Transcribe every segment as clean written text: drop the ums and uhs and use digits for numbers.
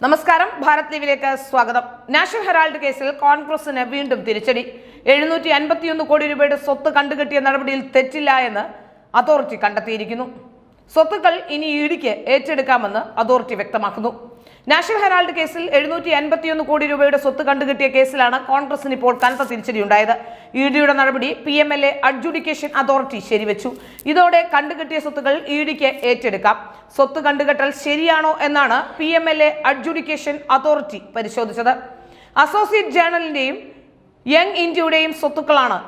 നമസ്കാരം, ഭാരത് ലീവിലേക്ക് സ്വാഗതം. National Herald കേസിൽ കോൺഗ്രസിന് വീണ്ടും തിരിച്ചടി. 751 കോടി രൂപയുടെ സ്വത്ത് കണ്ടുകെട്ടിയ നടപടിയിൽ തെറ്റില്ല എന്ന് അതോറിറ്റി കണ്ടെത്തിയിരിക്കുന്നു. സ്വത്തുക്കൾ ഇനി ഇഡിക്ക് ഏറ്റെടുക്കാമെന്ന് അതോറിറ്റി വ്യക്തമാക്കുന്നു. നാഷണൽ ഹെറാൾഡ് കേസിൽ 751 കോടി രൂപയുടെ സ്വത്ത് കണ്ടുകെട്ടിയ കേസിലാണ് കോൺഗ്രസിന് ഇപ്പോൾ കനത്ത തിരിച്ചടി ഉണ്ടായത്. ഇഡിയുടെ നടപടി PMLA അഡ്ജുഡിക്കേഷൻ അതോറിറ്റി ശരിവെച്ചു. ഇതോടെ കണ്ടുകെട്ടിയ സ്വത്തുക്കൾ ഇഡിക്ക് ഏറ്റെടുക്കാം. സ്വത്ത് കണ്ടുകെട്ടൽ ശരിയാണോ എന്നാണ് PMLA അഡ്ജുഡിക്കേഷൻ അതോറിറ്റി പരിശോധിച്ചത്. അസോസിയേറ്റ് ജേണലിന്റെയും യങ് ഇന്ത്യയുടെയും സ്വത്തുക്കളാണ്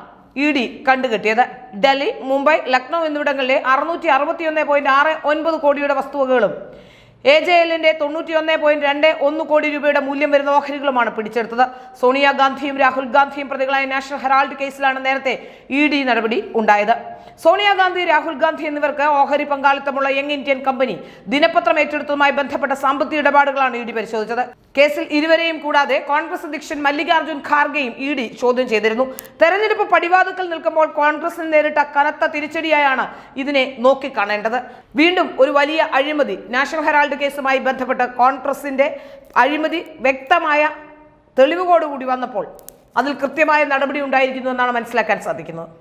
ED കണ്ടുകെട്ടിയത്. ഡൽഹി, മുംബൈ, ലക്നൗ എന്നിവിടങ്ങളിലെ 661.69 കോടിയുടെ വസ്തുവകകളും AJLന്റെ 91.21 കോടി രൂപയുടെ മൂല്യം വരുന്ന ഓഹരികളുമാണ് പിടിച്ചെടുത്തത്. സോണിയാഗാന്ധിയും രാഹുൽ ഗാന്ധിയും പ്രതികളായ നാഷണൽ ഹെറാൾഡ് കേസിലാണ് നേരത്തെ ED നടപടി ഉണ്ടായത്. സോണിയാഗാന്ധി, രാഹുൽ ഗാന്ധി എന്നിവർക്ക് ഓഹരി പങ്കാളിത്തമുള്ള യങ് ഇന്ത്യൻ കമ്പനി ദിനപത്രം ഏറ്റെടുത്തതുമായി ബന്ധപ്പെട്ട സാമ്പത്തിക ഇടപാടുകളാണ് ED പരിശോധിച്ചത്. കേസിൽ ഇരുവരെയും കൂടാതെ കോൺഗ്രസ് അധ്യക്ഷൻ മല്ലികാർജ്ജുൻ ഖാർഗെയും ED ചോദ്യം ചെയ്തിരുന്നു. തെരഞ്ഞെടുപ്പ് പടിവാതിക്കൽ നിൽക്കുമ്പോൾ കോൺഗ്രസിന് നേരിട്ട കനത്ത തിരിച്ചടിയായാണ് ഇതിനെ നോക്കിക്കാണേണ്ടത്. വീണ്ടും ഒരു വലിയ അഴിമതി. നാഷണൽ ഹെറാൾഡ് കേസുമായി ബന്ധപ്പെട്ട് കോൺഗ്രസിന്റെ അഴിമതി വ്യക്തമായ തെളിവുകളോടുകൂടി വന്നപ്പോൾ അതിൽ കൃത്യമായ നടപടി ഉണ്ടായിരിക്കുന്നു എന്നാണ് മനസ്സിലാക്കാൻ സാധിക്കുന്നത്.